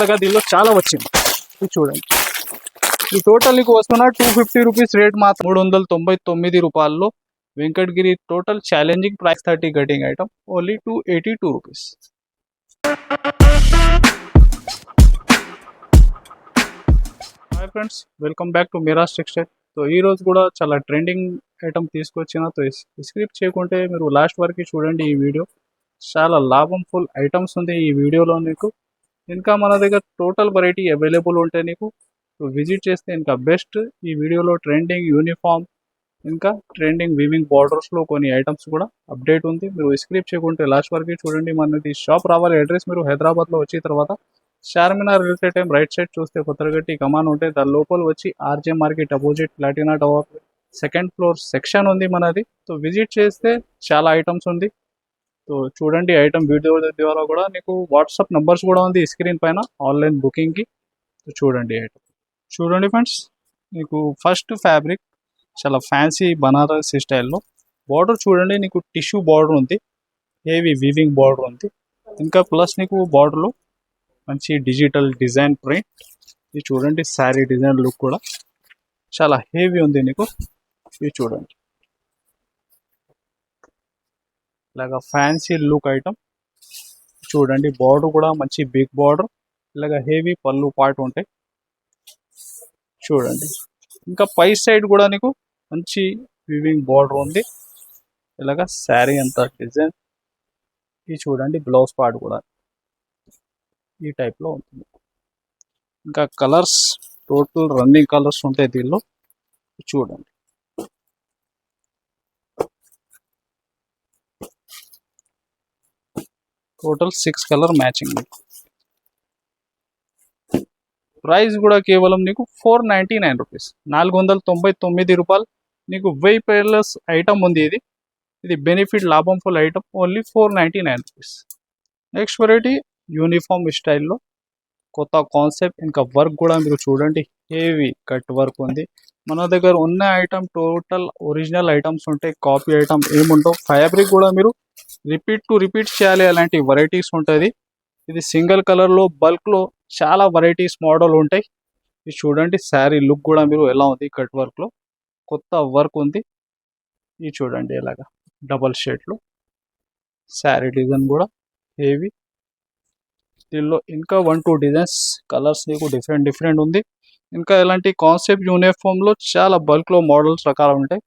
కొత్తగా దీనిలో చాలా వచ్చింది. ఇది చూడండి, ఈ టోటల్ నీకు వస్తున్న 250 రూపీస్ రేట్ మాత్రం 399 రూపాయల్లో Venkatagiri total challenging price 30 cutting item only 282 rupees. Hi friends, welcome back to Miraj textile. So ఈ రోజు కూడా చాలా ట్రెండింగ్ ఐటమ్ తీసుకొచ్చిన. సో స్క్రిప్ట్ చేయకుంటే మీరు లాస్ట్ వరకు చూడండి. ఈ వీడియో చాలా లాభంఫుల్ ఐటమ్స్ ఉంది ఈ వీడియోలో. నీకు ఇంకా మన దగ్గర టోటల్ వెరైటీ అవైలబుల్ ఉంటాయి. నీకు విజిట్ చేస్తే ఇంకా బెస్ట్. ఈ వీడియోలో ట్రెండింగ్ యూనిఫామ్, ఇంకా ట్రెండింగ్ వీవింగ్ బార్డర్స్లో కొన్ని ఐటమ్స్ కూడా అప్డేట్ ఉంది. మీరు స్క్రిప్ట్ చేయకుంటే లాస్ట్ వరకు చూడండి. మనది షాప్ రావాలి అడ్రస్ మీరు హైదరాబాద్లో వచ్చిన తర్వాత Charminar related time right side చూస్తే కొత్తగట్టి కమాన్ ఉంటే దాని లోపల వచ్చి RJ market opposite Platina tower second floor section ఉంది మనది. సో విజిట్ చేస్తే చాలా ఐటమ్స్ ఉంది. సో చూడండి, ఐటమ్ వీడియో ద్వారా కూడా నీకు వాట్సాప్ నెంబర్స్ కూడా ఉంది స్క్రీన్ పైన ఆన్లైన్ బుకింగ్కి. సో చూడండి ఐటమ్. చూడండి ఫ్రెండ్స్, నీకు ఫస్ట్ ఫ్యాబ్రిక్ చాలా ఫ్యాన్సీ బనారసి స్టైల్లో బార్డర్ చూడండి. నీకు టిష్యూ బార్డర్ ఉంది, హెవీ వీవింగ్ బార్డర్ ఉంది. ఇంకా ప్లస్ నీకు బార్డర్లో మంచి డిజిటల్ డిజైన్ ప్రింట్. ఇది చూడండి, శారీ డిజైన్ లుక్ కూడా చాలా హెవీ ఉంది నీకు. ఇది చూడండి, ఇలాగా ఫ్యాన్సీ లుక్ ఐటమ్. చూడండి, బార్డర్ కూడా మంచి బిగ్ బార్డర్, ఇలాగ హెవీ పళ్ళు పాటు ఉంటాయి. చూడండి, ఇంకా పై సైడ్ కూడా నీకు మంచి వీవింగ్ బార్డర్ ఉంది, ఇలాగ శారీ అంతా డిజైన్. ఇది చూడండి, బ్లౌజ్ పార్ట్ కూడా ఈ టైప్లో ఉంటుంది. ఇంకా కలర్స్ టోటల్ రన్నింగ్ కలర్స్ ఉంటాయి దీనిలో. చూడండి, టోటల్ 6 కలర్ మ్యాచింగ్. ప్రైస్ కూడా కేవలం నీకు 499 రూపీస్, 499 రూపాయలు. నీకు 1000 పేర్లెస్ ఐటమ్ ఉంది. ఇది బెనిఫిట్ లాభంఫుల్ item only 499 rupees. Next variety uniform స్టైల్లో కొత్త కాన్సెప్ట్. ఇంకా వర్క్ కూడా మీరు చూడండి, హెవీ కట్ వర్క్ ఉంది. మన దగ్గర ఉన్న ఐటమ్ టోటల్ ఒరిజినల్ ఐటమ్స్ ఉంటాయి, కాపీ ఐటమ్ ఏముంటావు. ఫ్యాబ్రిక్ కూడా మీరు రిపీట్ చేయాలి, అలాంటి వెరైటీస్ ఉంటుంది. ఇది సింగిల్ కలర్లో బల్క్లో చాలా వెరైటీస్ మోడల్ ఉంటాయి. ఇది చూడండి, శారీ లుక్ కూడా మీరు ఎలా ఉంది, కట్ వర్క్లో కొత్త వర్క్ ఉంది. ఇది చూడండి, ఇలాగా డబల్ షేడ్లో శారీ డిజైన్ కూడా హెవీ. దీనిలో ఇంకా 1-2 డిజైన్స్ కలర్స్ నీకు డిఫరెంట్ ఉంది. ఇంకా ఇలాంటి కాన్సెప్ట్ యూనిఫామ్లో చాలా బల్క్లో మోడల్స్ రకాలు ఉంటాయి.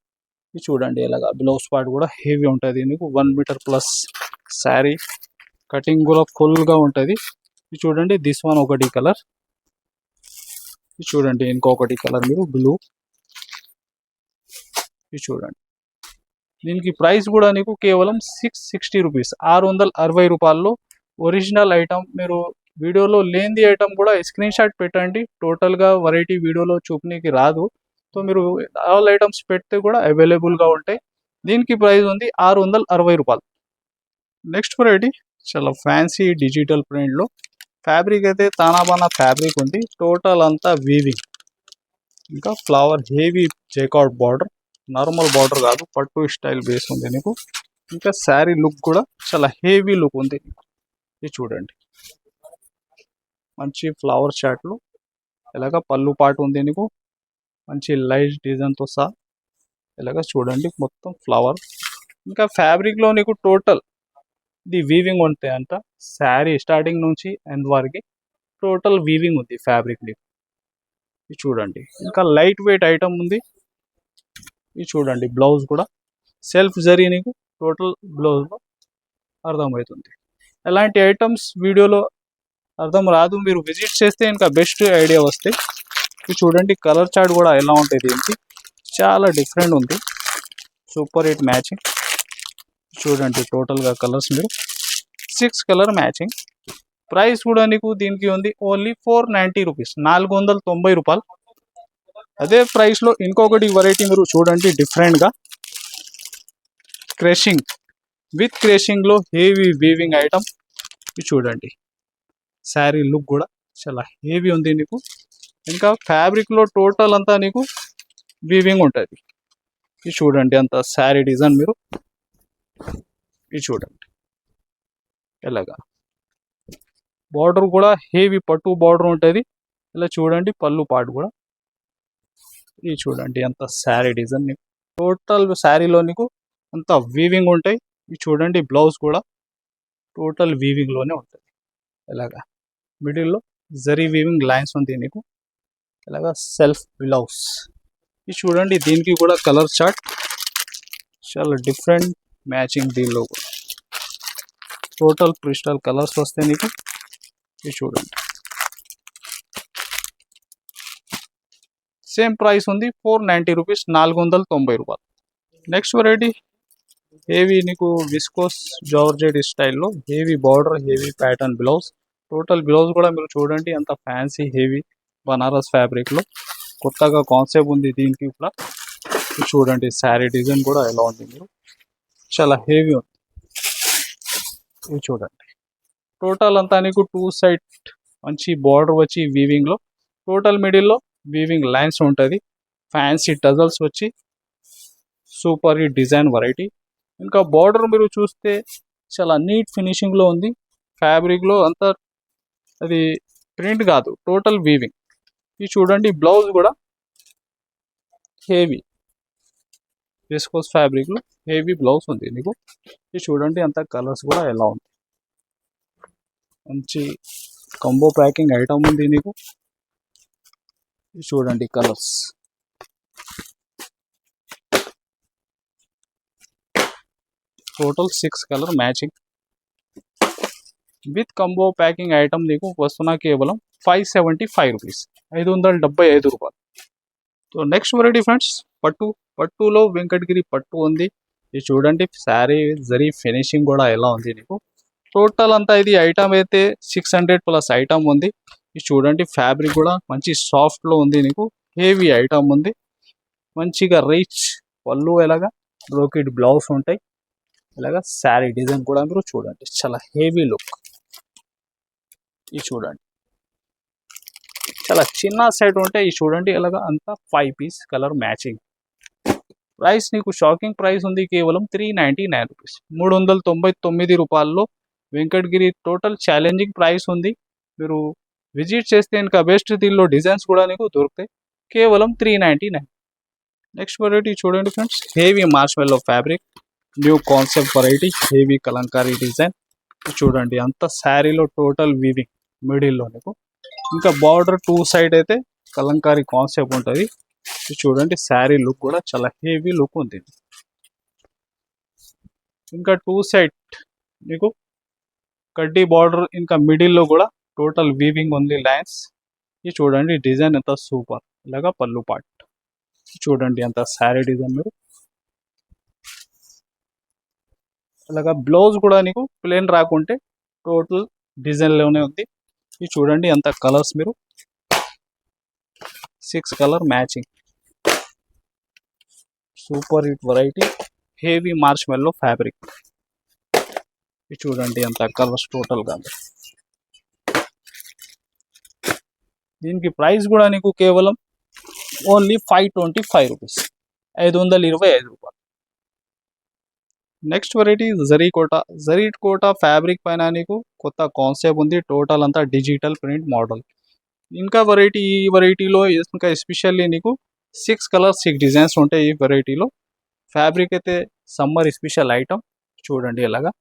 ఇది చూడండి, ఇలాగా బ్లౌజ్ పార్ట్ కూడా హెవీ ఉంటుంది. నీకు 1 మీటర్ ప్లస్ శారీ కటింగ్ కూడా ఫుల్గా ఉంటుంది. ఇది చూడండి, దిస్ వన్ ఒకటి కలర్. ఇది చూడండి, ఇంకొకటి కలర్ మీరు బ్లూ. ఇది చూడండి, దీనికి ప్రైస్ కూడా నీకు కేవలం 660 రూపీస్, 660 రూపాయల్లో ఒరిజినల్ ఐటమ్. మీరు వీడియోలో లేనిది ఐటమ్ కూడా స్క్రీన్ షాట్ పెట్టండి. టోటల్గా వెరైటీ వీడియోలో చూపనీకి రాదు. సో మీరు ఆల్ ఐటమ్స్ పెడితే కూడా అవైలబుల్గా ఉంటాయి. దీనికి ప్రైస్ ఉంది 660 రూపాయలు. నెక్స్ట్ వెరైటీ చాలా ఫ్యాన్సీ డిజిటల్ ప్రింట్లో ఫ్యాబ్రిక్ అయితే తానాబానా ఫ్యాబ్రిక్ ఉంది. టోటల్ అంతా వీవింగ్, ఇంకా flower heavy jacquard border, normal border కాదు, పట్టు స్టైల్ బేస్ ఉంది నీకు. ఇంకా శారీ లుక్ కూడా చాలా హెవీ లుక్ ఉంది. ఇది చూడండి, మంచి ఫ్లవర్ చాట్లు, ఇలాగ పళ్ళు పాటు ఉంది నీకు, మంచి లైట్ డిజైన్తో సహా. ఇలాగ చూడండి, మొత్తం ఫ్లవర్. ఇంకా ఫ్యాబ్రిక్లో నీకు టోటల్ ఇది వీవింగ్ ఉంటాయి అంట. శారీ స్టార్టింగ్ నుంచి ఎండ్ వరకు టోటల్ వీవింగ్ ఉంది ఫ్యాబ్రిక్ నీకు. ఇది చూడండి, ఇంకా లైట్ వెయిట్ ఐటమ్ ఉంది. ఇది చూడండి, బ్లౌజ్ కూడా సెల్ఫ్ జరీ నీకు టోటల్ బ్లౌజ్లో అర్థమవుతుంది. ఎలాంటి ఐటమ్స్ వీడియోలో అర్థం రాదు, మీరు విజిట్ చేస్తే ఇంకా బెస్ట్ ఐడియా వస్తాయి. ఇది చూడండి, కలర్ చార్ట్ కూడా ఎలా ఉంటుంది దీనికి, చాలా డిఫరెంట్ ఉంది, సూపర్ హిట్ మ్యాచింగ్. చూడండి, టోటల్గా కలర్స్ మీరు 6 కలర్ మ్యాచింగ్. ప్రైస్ కూడా నీకు దీనికి ఉంది ఓన్లీ 490 రూపీస్, 490 రూపాయలు. అదే ప్రైస్లో ఇంకొకటి వెరైటీ మీరు చూడండి, డిఫరెంట్గా క్రషింగ్ విత్ క్రషింగ్లో హెవీ వీవింగ్ ఐటమ్. ఇది చూడండి, శారీ లుక్ కూడా చాలా హెవీ ఉంది నీకు. ఇంకా ఫ్యాబ్రిక్లో టోటల్ అంతా నీకు వీవింగ్ ఉంటుంది. ఇది చూడండి, అంత శారీ డిజైన్ మీరు ఇది చూడండి, ఎలాగా బార్డర్ కూడా హెవీ పట్టు బార్డర్ ఉంటుంది. ఇలా చూడండి పళ్ళు పాటు కూడా ఇది చూడండి అంత శారీ డిజైన్ నీకు టోటల్ శారీలో నీకు అంత వీవింగ్ ఉంటాయి. ఇది చూడండి బ్లౌజ్ కూడా టోటల్ వీవింగ్ లోనే ఉంటుంది. ఇలాగా మిడిల్లో జరీ వీవింగ్ లైన్స్ ఉంది నీకు. ఇలాగా సెల్ఫ్ బ్లౌజ్ ఇది చూడండి. దీనికి కూడా కలర్ చార్ట్ చాలా డిఫరెంట్ మ్యాచింగ్. దీనిలో కూడా టోటల్ క్రిస్టల్ కలర్స్ వస్తాయి నీకు. ఇది చూడండి సేమ్ ప్రైస్ ఉంది 490 రూపీస్, 490 రూపాయలు. నెక్స్ట్ వెరైటీ హెవీ నీకు విస్కోస్ జార్జెట్ స్టైల్లో heavy border heavy pattern blouse. Total blouse కూడా మీరు చూడండి అంత ఫ్యాన్సీ హెవీ బనారస్ ఫ్యాబ్రిక్లో కొత్తగా కాన్సెప్ట్ ఉంది దీనికి కూడా. చూడండి శారీ డిజైన్ కూడా ఎలా ఉంది, మీరు చాలా హెవీ ఉంది. ఇది చూడండి టోటల్ అంతా నీకు టూ సైడ్ మంచి బార్డర్ వచ్చి వీవింగ్లో టోటల్ మిడిల్లో వీవింగ్ లైన్స్ ఉంటుంది. ఫ్యాన్సీ టజల్స్ వచ్చి సూపర్ ఈ డిజైన్ వెరైటీ. ఇంకా బార్డర్ మీరు చూస్తే చాలా నీట్ ఫినిషింగ్లో ఉంది. ఫ్యాబ్రిక్లో అంతా అది ప్రింట్ కాదు టోటల్ వీవింగ్. ఇది చూడండి బ్లౌజ్ కూడా హెవీ విస్కోస్ ఫ్యాబ్రిక్లో హెవీ బ్లౌజ్ ఉంది నీకు. ఇది చూడండి అంత కలర్స్ కూడా ఎలా ఉంది. మంచి కంబో ప్యాకింగ్ ఐటమ్ ఉంది నీకు. ఇది చూడండి colours total 6 colour matching with combo packing item నీకు వస్తున్నా కేవలం 575 రూపీస్, 575 రూపాయలు. సో నెక్స్ట్ వెరైటీ ఫ్రెండ్స్ పట్టులో వెంకటగిరి పట్టు ఉంది. ఇది చూడండి శారీ జరీ ఫినిషింగ్ కూడా ఎలా ఉంది నీకు. టోటల్ అంతా ఇది ఐటమ్ అయితే 600 ప్లస్ ఐటమ్ ఉంది. ఇది చూడండి ఫ్యాబ్రిక్ కూడా మంచి సాఫ్ట్లో ఉంది నీకు. హెవీ ఐటమ్ ఉంది. మంచిగా రిచ్ పళ్ళు ఎలాగా బ్రోకెట్ బ్లౌజ్ ఉంటాయి. ఇలాగా శారీ డిజైన్ కూడా మీరు చూడండి చాలా హెవీ లుక్. ఇది చూడండి చాలా చిన్న సైడ్ ఉంటాయి. ఇది చూడండి ఇలాగా అంతా 5 పీస్ కలర్ మ్యాచింగ్. ప్రైస్ నీకు షాకింగ్ ప్రైస్ ఉంది కేవలం 399 రూపీస్, 399 రూపాయల్లో వెంకటగిరి. టోటల్ ఛాలెంజింగ్ ప్రైస్ ఉంది. మీరు విజిట్ చేస్తే ఇంకా బెస్ట్ దీనిలో డిజైన్స్ కూడా నీకు దొరుకుతాయి కేవలం 399. నెక్స్ట్ వెరైటీ చూడండి friends heavy మార్ష్మెల్లో fabric new concept variety heavy Kalamkari design. చూడండి అంత శారీలో టోటల్ వీవింగ్ మిడిల్లో నీకు. ఇంకా బార్డర్ టూ సైడ్ అయితే కలంకారీ కాన్సెప్ట్ ఉంటుంది. చూడండి శారీ లుక్ కూడా చాలా హెవీ లుక్ ఉంది. ఇంకా టూ సైడ్ నీకు కడ్డీ బార్డర్ ఇంకా మిడిల్లో కూడా టోటల్ వీవింగ్ ఉంది లైన్స్. ఇది చూడండి డిజైన్ ఎంత సూపర్. ఇలాగా పళ్ళు పార్ట్ చూడండి అంత శారీ డిజైన్ మీరు. అలాగా బ్లౌజ్ కూడా నీకు ప్లేన్ రాకుంటే టోటల్ డిజైన్లోనే ఉంది. ఇది చూడండి అంత కలర్స్ మీరు 6 colour matching super hit variety heavy మార్ష్మెల్లో fabric. ఇది చూడండి అంత కలర్స్ టోటల్గా. దీనికి ప్రైస్ కూడా నీకు కేవలం ఓన్లీ 525 రూపీస్, 525 రూపాయలు. నెక్స్ట్ వెరైటీ జరీ కోట ఫ్యాబ్రిక్ పైన నీకు కొత్త కాన్సెప్ట్ ఉంది. టోటల్ అంతా డిజిటల్ ప్రింట్ మోడల్. ఇంకా ఈ వెరైటీలో ఇంకా ఎస్పెషల్లీ నీకు 6 కలర్స్ 6 డిజైన్స్ ఉంటాయి ఈ వెరైటీలో. ఫ్యాబ్రిక్ అయితే సమ్మర్ స్పెషల్ ఐటమ్. చూడండి ఎలాగా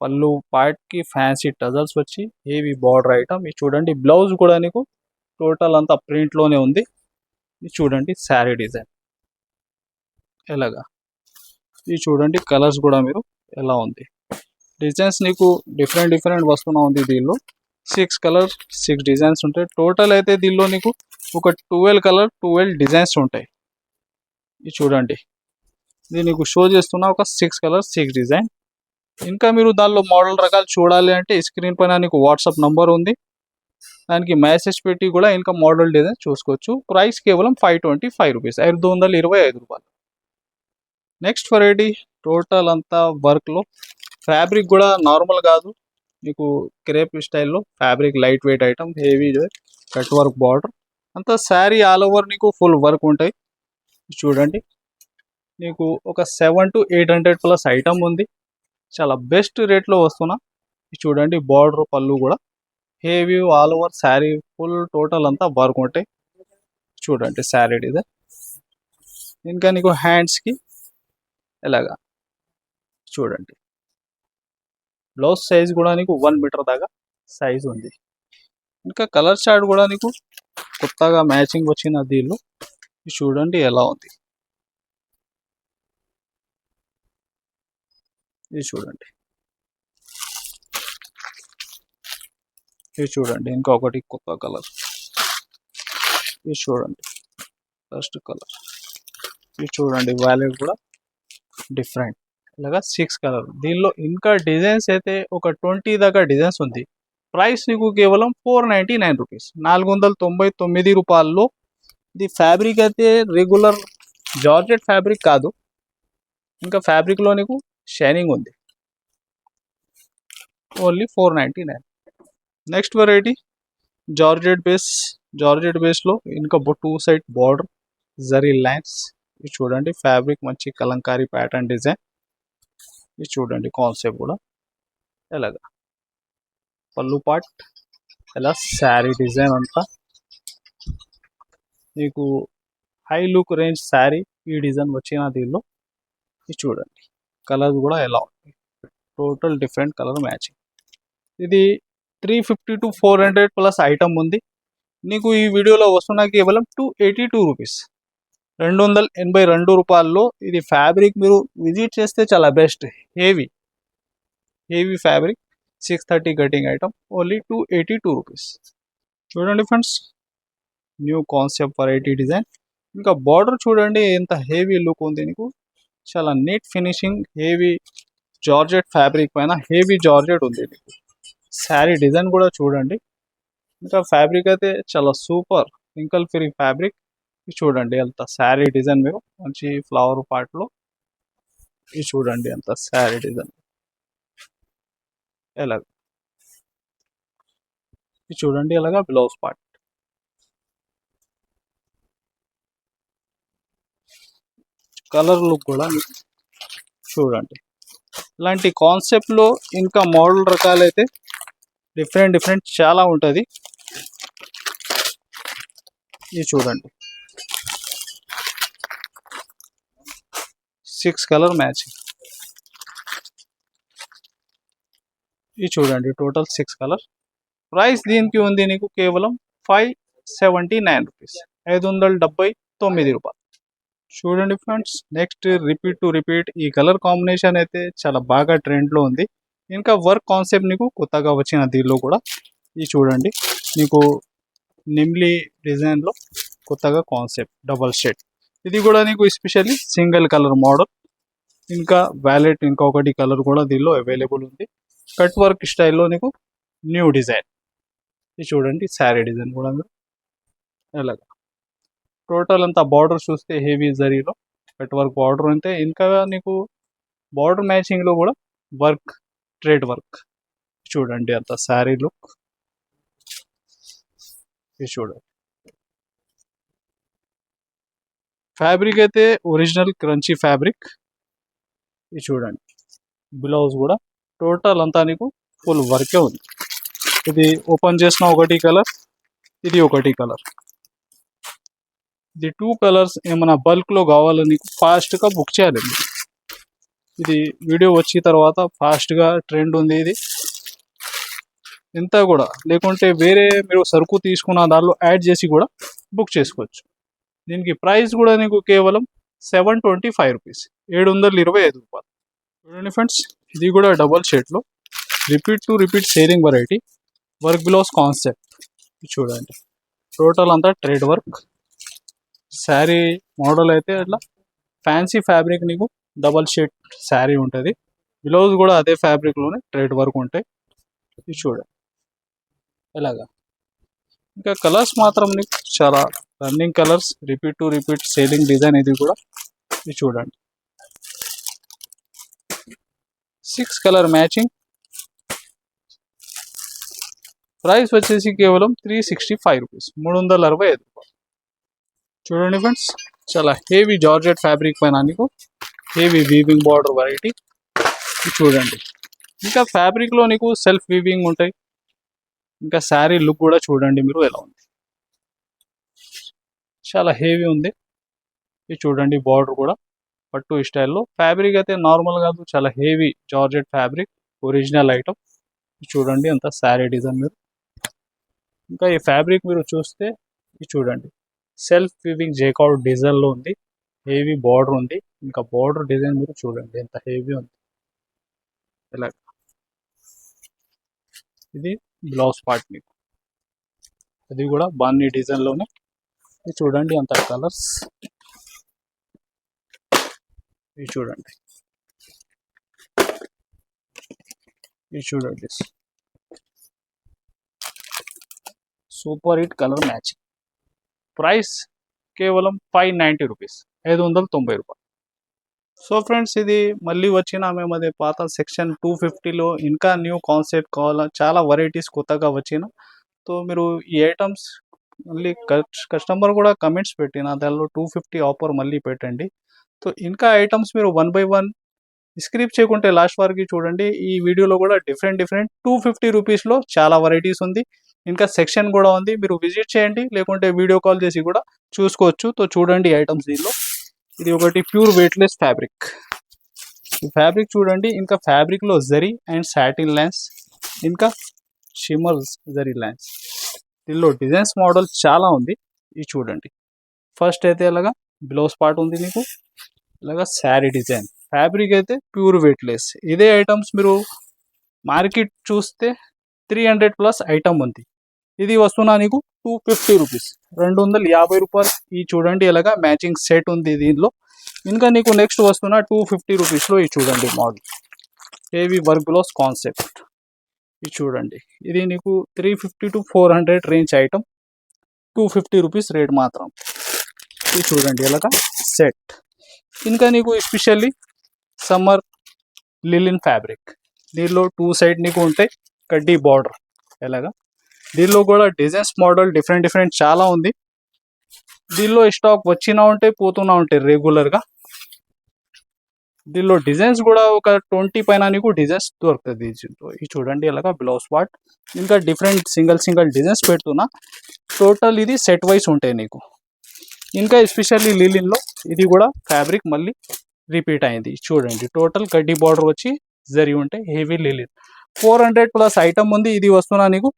పళ్ళు పార్ట్కి ఫ్యాన్సీ టజల్స్ వచ్చి హెవీ బార్డర్ ఐటమ్. ఇది చూడండి బ్లౌజ్ కూడా నీకు టోటల్ అంతా ప్రింట్లోనే ఉంది. ఇది చూడండి శారీ డిజైన్ ఎలాగా. ఇది చూడండి కలర్స్ కూడా మీరు ఎలా ఉంది. డిజైన్స్ నీకు డిఫరెంట్ వస్తున్నా ఉంది. దీనిలో 6 కలర్ 6 డిజైన్స్ ఉంటాయి. టోటల్ అయితే దీనిలో నీకు ఒక 12 డిజైన్స్ ఉంటాయి. ఇది చూడండి ఇది నీకు షో చేస్తున్నా ఒక 6 కలర్ 6 డిజైన్. ఇంకా మీరు దానిలో మోడల్ రకాలు చూడాలి అంటే స్క్రీన్ పైన నీకు వాట్సాప్ నంబర్ ఉంది, దానికి మెసేజ్ పెట్టి కూడా ఇంకా మోడల్ డిజైన్ చూసుకోవచ్చు. ప్రైస్ కేవలం 525 రూపీస్, 525 రూపాయలు. నెక్స్ట్ వెరైటీ టోటల్ అంతా వర్క్లో ఫ్యాబ్రిక్ కూడా నార్మల్ కాదు మీకు క్రేప్ స్టైల్లో fabric light weight item heavy cut work border అంతా శారీ ఆల్ ఓవర్ నీకు ఫుల్ వర్క్ ఉంటాయి. చూడండి నీకు ఒక 700 to 800 ప్లస్ ఐటమ్ ఉంది. చాలా బెస్ట్ రేట్లో వస్తున్నా. చూడండి బార్డర్ పళ్ళు కూడా heavy all over sari full total అంతా వర్క్ ఉంటాయి. చూడండి శారీ డిజైన్. ఇంకా నీకు హ్యాండ్స్కి ఇలాగా చూడండి. బ్లౌజ్ సైజ్ కూడా నీకు 1 మీటర్ దాకా సైజ్ ఉంది. ఇంకా కలర్ చార్ట్ కూడా నీకు కొత్తగా మ్యాచింగ్ వచ్చిన దీనిలో చూడండి ఎలా ఉంది. ఇది చూడండి, ఇది చూడండి. ఇంకొకటి కొత్త కలర్. ఇది చూడండి ఫస్ట్ కలర్. ఇది చూడండి వ్యాలెట్ కూడా డిఫరెంట్. ఇలాగా 6 కలర్. దీనిలో ఇంకా డిజైన్స్ అయితే ఒక 20 దాకా డిజైన్స్ ఉంది. ప్రైస్ నీకు కేవలం 499 రూపీస్, 499 రూపాయల్లో. ఇది ఫ్యాబ్రిక్ అయితే రెగ్యులర్ జార్జెట్ ఫ్యాబ్రిక్ కాదు, ఇంకా ఫ్యాబ్రిక్లో నీకు షైనింగ్ ఉంది. Only 499. Next variety georgette base. Georgette బేస్లో ఇంకా 2 సైడ్ బార్డర్ జరీ లైన్స్. ఇది చూడండి ఫ్యాబ్రిక్ మంచి కలంకారీ ప్యాటర్న్ డిజైన్. ఇది చూడండి కాన్సెప్ట్ కూడా ఎలాగా పళ్ళు పార్ట్ ఎలా శారీ డిజైన్ అంతా మీకు హై లుక్ రేంజ్ శారీ. ఈ డిజైన్ వచ్చిన దీనిలో ఇది చూడండి కలర్ కూడా ఎలా ఉంది, టోటల్ డిఫరెంట్ కలర్ మ్యాచింగ్. ఇది 350 to 400 ప్లస్ ఐటమ్ ఉంది. నీకు ఈ వీడియోలో వస్తున్న కేవలం 282 రూపీస్, 282 రూపాయల్లో. ఇది ఫ్యాబ్రిక్ మీరు విజిట్ చేస్తే చాలా best. Heavy heavy fabric 630 cutting item, only 282 rupees. చూడండి friends new concept variety design. ఇంకా బార్డర్ చూడండి ఎంత హెవీ లుక్ ఉంది నీకు, చాలా neat finishing. Heavy georgette fabric పైన హెవీ జార్జెట్ ఉంది నీకు. శారీ డిజైన్ కూడా చూడండి. ఇంకా ఫ్యాబ్రిక్ అయితే చాలా సూపర్ రింకల్ ఫ్రీ ఫ్యాబ్రిక్. చూడండి ఎంత శారీ డిజైన్, మీరు మంచి ఫ్లవర్ పార్ట్లో ఇది చూడండి ఎంత శారీ డిజైన్ ఎలాగ. ఇది చూడండి ఎలాగా బ్లౌజ్ పార్ట్. కలర్ లుక్ కూడా చూడండి. ఇలాంటి కాన్సెప్ట్లో ఇంకా మోడల్ రకాలైతే డిఫరెంట్ డిఫరెంట్ చాలా ఉంటుంది. ఇది చూడండి 6 కలర్ మ్యాచింగ్. ఇది చూడండి టోటల్ 6 కలర్. ప్రైస్ దీనికి ఉంది నీకు కేవలం 579 రూపీస్, 579 రూపాయలు. చూడండి friends next repeat to repeat. ఈ కలర్ కాంబినేషన్ అయితే చాలా బాగా ట్రెండ్లో ఉంది. ఇంకా వర్క్ కాన్సెప్ట్ నీకు కొత్తగా వచ్చిన దీనిలో కూడా ఇది చూడండి నీకు నిమ్లీ డిజైన్లో కొత్తగా కాన్సెప్ట్ డబల్ షేడ్. ఇది కూడా నీకు ఎస్పెషల్లీ సింగిల్ కలర్ మోడల్. ఇంకా వ్యాలెట్ ఇంకొకటి కలర్ కూడా దీనిలో అవైలబుల్ ఉంది. కట్ వర్క్ స్టైల్లో నీకు న్యూ డిజైన్. ఇది చూడండి శారీ డిజైన్ కూడా మీరు ఎలాగా. టోటల్ అంతా బార్డర్ చూస్తే హెవీ జరీలో కట్ వర్క్ బార్డర్ అంతే. ఇంకా నీకు బార్డర్ మ్యాచింగ్లో కూడా వర్క్, ట్రేడ్ వర్క్. చూడండి అంత శారీ లుక్. ఇది చూడండి ఫ్యాబ్రిక్ అయితే ఒరిజినల్ క్రంచీ ఫ్యాబ్రిక్. ఇది చూడండి బ్లౌజ్ కూడా టోటల్ అంతా నీకు ఫుల్ వర్కే ఉంది. ఇది ఓపెన్ చేసిన ఒకటి కలర్, ఇది ఒకటి కలర్. ఇది 2 కలర్స్ ఏమైనా బల్క్లో కావాలని నీకు ఫాస్ట్గా బుక్ చేయాలి. ఇది వీడియో వచ్చిన తర్వాత ఫాస్ట్గా ట్రెండ్ ఉంది ఇది ఇంత కూడా. లేకుంటే వేరే మీరు సరుకు తీసుకున్న దానిలో యాడ్ చేసి కూడా బుక్ చేసుకోవచ్చు. దీనికి ప్రైస్ కూడా నీకు కేవలం 725 రూపీస్, 725 రూపాయలు. చూడండి ఫ్రెండ్స్ ఇది కూడా డబల్ షేడ్లో repeat to repeat selling variety work blouse concept. చూడండి టోటల్ అంతా ట్రేడ్ వర్క్. శారీ మోడల్ అయితే అట్లా ఫ్యాన్సీ ఫ్యాబ్రిక్ నీకు డబల్ షేడ్ శారీ ఉంటుంది. బ్లౌజ్ కూడా అదే ఫ్యాబ్రిక్లోనే ట్రేడ్ వర్క్ ఉంటాయి. ఇది చూడండి ఎలాగా. ఇంకా కలర్స్ మాత్రం నీకు చాలా running colours, repeat to repeat selling design. ఇది కూడా ఇది చూడండి 6 కలర్ మ్యాచింగ్. ప్రైస్ వచ్చేసి కేవలం 365 రూపీస్, 365 రూపాయలు. చూడండి ఫ్రెండ్స్ చాలా హెవీ జార్జెట్ ఫ్యాబ్రిక్ పైన నీకు హెవీ వీవింగ్ బార్డర్ వెరైటీ. చూడండి ఇంకా ఫ్యాబ్రిక్లో నీకు సెల్ఫ్ వీవింగ్ ఉంటాయి. ఇంకా శారీ లుక్ కూడా చూడండి మీరు ఎలా ఉంది, చాలా హెవీ ఉంది. ఇది చూడండి బార్డర్ కూడా పట్టు స్టైల్లో. ఫ్యాబ్రిక్ అయితే నార్మల్ కాదు, చాలా heavy georgette fabric, original item. చూడండి అంత శారీ డిజైన్ మీరు. ఇంకా ఈ ఫ్యాబ్రిక్ మీరు చూస్తే ఇది చూడండి, సెల్ఫ్ వీవింగ్ జేకార్డ్ డిజైన్లో ఉంది, హెవీ బార్డర్ ఉంది. ఇంకా బార్డర్ డిజైన్ మీరు చూడండి ఎంత హెవీ ఉంది. ఇలా ఇది బ్లౌజ్ పార్ట్ మీకు, అది కూడా బాన్ని డిజైన్లోనే. ఇది చూడండి అంత కలర్స్, ఇది చూడండి, ఇది చూడండి super hit colour matching. Price కేవలం 590 రూపీస్, 590 రూపాయలు. సో ఫ్రెండ్స్, ఇది మళ్ళీ వచ్చిన మేము అదే పాత సెక్షన్ 250లో ఇంకా న్యూ కాన్సెప్ట్ కావాలా, చాలా వెరైటీస్ కొత్తగా వచ్చిన. సో మీరు ఈ ఐటమ్స్ మళ్ళీ కస్టమర్ కూడా కమెంట్స్ పెట్టిన దానిలో 250 ఆఫర్ మళ్ళీ పెట్టండి. సో ఇంకా ఐటమ్స్ మీరు 1 by 1 స్క్రిప్ చేయకుంటే లాస్ట్ వరకు చూడండి. ఈ వీడియోలో కూడా డిఫరెంట్ 250 రూపీస్లో చాలా వెరైటీస్ ఉంది. ఇంకా సెక్షన్ కూడా ఉంది, మీరు విజిట్ చేయండి, లేకుంటే వీడియో కాల్ చేసి కూడా చూసుకోవచ్చు. సో చూడండి ఐటమ్స్ దీనిలో. ఇది ఒకటి ప్యూర్ వెయిట్లెస్ ఫ్యాబ్రిక్. ఈ ఫ్యాబ్రిక్ చూడండి, ఇంకా ఫ్యాబ్రిక్లో జరీ అండ్ సాటిన్ లైన్స్, ఇంకా షిమ్మర్ జరీ లైన్స్. దీనిలో డిజైన్స్ మోడల్ చాలా ఉంది. ఇది చూడండి, ఫస్ట్ అయితే ఇలాగా బ్లౌజ్ పార్ట్ ఉంది మీకు, ఇలాగా శారీ డిజైన్. ఫ్యాబ్రిక్ అయితే ప్యూర్ వెయిట్లెస్. ఇదే ఐటమ్స్ మీరు మార్కెట్ చూస్తే 300+ ఐటమ్ ఉంది. ఇది వస్తున్నా నీకు 250 రూపీస్, 250 రూపాయలు. ఈ చూడండి ఇలాగా మ్యాచింగ్ సెట్ ఉంది దీనిలో. ఇంకా నీకు నెక్స్ట్ వస్తున్నా 250 రూపీస్లో. ఇది చూడండి model, heavy work blouse concept. ఇది చూడండి, ఇది నీకు 350 to 400 range item, 250 rupees rate మాత్రం. ఇది చూడండి ఇలాగా సెట్. ఇంకా నీకు ఎస్పెషల్లీ సమ్మర్ లిలిన్ ఫ్యాబ్రిక్, దీనిలో 2 సైడ్ నీకు ఉంటాయి కడ్డీ బార్డర్ ఎలాగా. దీనిలో కూడా డిజైన్స్ మోడల్ డిఫరెంట్ చాలా ఉంది. దీనిలో స్టాక్ వచ్చినా ఉంటాయి, పోతున్నా ఉంటాయి రెగ్యులర్గా. దీనిలో డిజైన్స్ కూడా ఒక 20 పైన నీకు డిజైన్స్ దొరుకుతుంది. ఇది చూడండి ఇలాగా బ్లౌజ్ పార్ట్. ఇంకా డిఫరెంట్ సింగిల్ డిజైన్స్ పెడుతున్నా. టోటల్ ఇది సెట్ వైస్ ఉంటాయి నీకు. ఇంకా ఎస్పెషల్లీ లిలిన్లో ఇది కూడా ఫ్యాబ్రిక్ మళ్ళీ రిపీట్ అయింది. చూడండి టోటల్ కడ్డీ బార్డర్ వచ్చి జరి ఉంటాయి, హెవీ లిలిన్. 400+ ఐటమ్ ఉంది. ఇది వస్తున్నా నీకు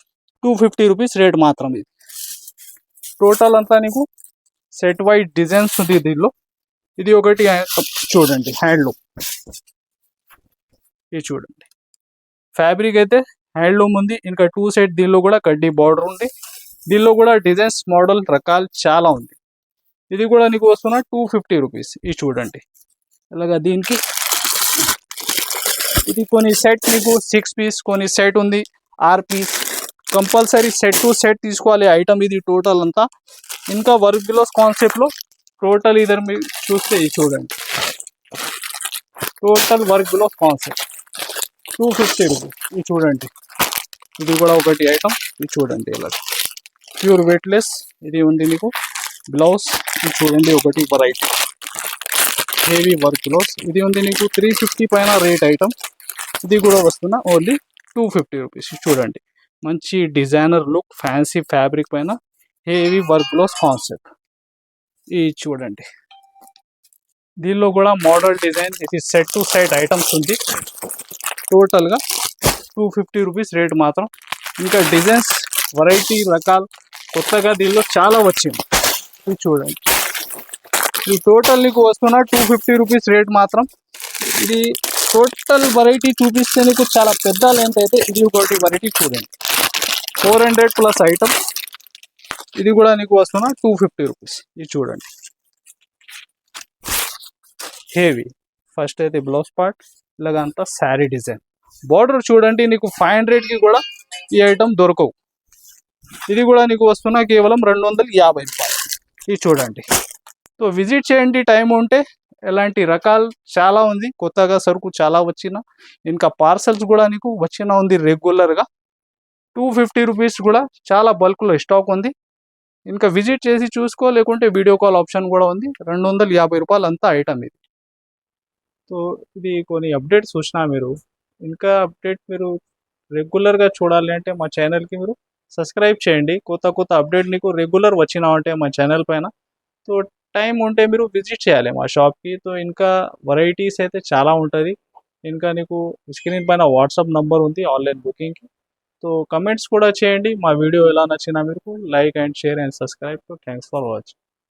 250 రూపీస్ రేట్ మాత్రం. ఇది టోటల్ అంతా నీకు సెట్ వైడ్ డిజైన్స్ ఉంది దీనిలో. ఇది ఒకటి చూడండి హ్యాండ్లూమ్. ఇది చూడండి ఫ్యాబ్రిక్ అయితే హ్యాండ్లూమ్ ఉంది. ఇంకా 2 సైడ్ దీనిలో కూడా కడ్డీ బార్డర్ ఉంది. దీనిలో కూడా డిజైన్స్ మోడల్ రకాలు చాలా ఉంది. ఇది కూడా నీకు వస్తున్నా 250 రూపీస్. ఇది చూడండి ఇలాగా దీనికి. ఇది కొన్ని సెట్ నీకు 6 పీస్, కొన్ని సెట్ ఉంది 6 piece. Compulsory set to set తీసుకోవాలి ఐటమ్. ఇది టోటల్ అంతా ఇంకా వర్క్ బ్లౌజ్ కాన్సెప్ట్లో టోటల్ ఇద్దరు మీరు చూస్తే ఇది చూడండి, total work blouse concept 250 rupees. ఇది చూడండి, ఇది కూడా ఒకటి ఐటమ్. ఇది చూడండి ఇలా ప్యూర్ వెయిట్లెస్. ఇది ఉంది మీకు బ్లౌజ్. ఇది చూడండి ఒకటి వెరైటీ హెవీ వర్క్ బ్లౌజ్. ఇది ఉంది నీకు 350 పైన రేట్ ఐటమ్. ఇది కూడా వస్తున్నా ఓన్లీ 250 రూపీస్. చూడండి మంచి డిజైనర్ లుక్, ఫ్యాన్సీ ఫ్యాబ్రిక్ పైన హెవీ వర్క్ బ్లౌజ్ కాన్సెప్ట్. ఇది చూడండి దీనిలో కూడా మోడల్ డిజైన్. ఇది సెట్ టు సెట్ ఐటమ్స్ ఉంది. టోటల్గా 250 రూపీస్ రేట్ మాత్రం. ఇంకా డిజైన్స్ వెరైటీ రకాలు కొత్తగా దీనిలో చాలా వచ్చింది. ఇది చూడండి, ఈ టోటల్ నీకు వస్తున్నా 250 రూపీస్ రేట్ మాత్రం. ఇది టోటల్ వెరైటీ చూపిస్తే నీకు చాలా పెద్ద లెంత్ అయితే. ఇది ఒకటి వెరైటీ చూడండి, 400+ ఐటమ్. ఇది కూడా నీకు వస్తున్నా 250 రూపీస్. ఇది చూడండి హెవీ. ఫస్ట్ అయితే బ్లౌజ్ పార్ట్ ఇలాగ అంతా శారీ డిజైన్. బార్డర్ చూడండి, నీకు 500కి కూడా ఈ ఐటమ్ దొరకవు. ఇది కూడా నీకు వస్తున్నా కేవలం 250 రూపాయలు. ఇది చూడండి. సో విజిట్ చేయండి టైం ఉంటే. ఎలాంటి రకాలు చాలా ఉంది, కొత్తగా సరుకు చాలా వచ్చిన. ఇంకా పార్సల్స్ కూడా నీకు వచ్చిన ఉంది రెగ్యులర్గా. 250 రూపీస్ కూడా చాలా బల్క్లో స్టాక్ ఉంది. ఇంకా విజిట్ చేసి చూసుకో, లేకుంటే వీడియో కాల్ ఆప్షన్ కూడా ఉంది. 250 రూపాయలు అంతా ఐటమ్ ఇది. సో ఇది కొన్ని అప్డేట్స్ చూసినా మీరు. ఇంకా అప్డేట్ మీరు రెగ్యులర్గా చూడాలి అంటే మా ఛానల్కి మీరు సబ్స్క్రైబ్ చేయండి. కొత్త కొత్త అప్డేట్ నీకు రెగ్యులర్ వచ్చినావంటే మా ఛానల్ పైన. సో టైం ఉంటే మీరు విజిట్ చేయాలి మా షాప్‌కి. సో ఇంకా వెరైటీస్ అయితే చాలా ఉంటది. ఇంకా నీకు స్క్రీన్ పైన వాట్సాప్ నంబర్ ఉంది ఆన్‌లైన్ బుకింగ్‌కి. సో కమెంట్స్ కూడా చేయండి. మా వీడియో ఎలా నచ్చినా మీకు like and share and subscribe. So thanks for watching.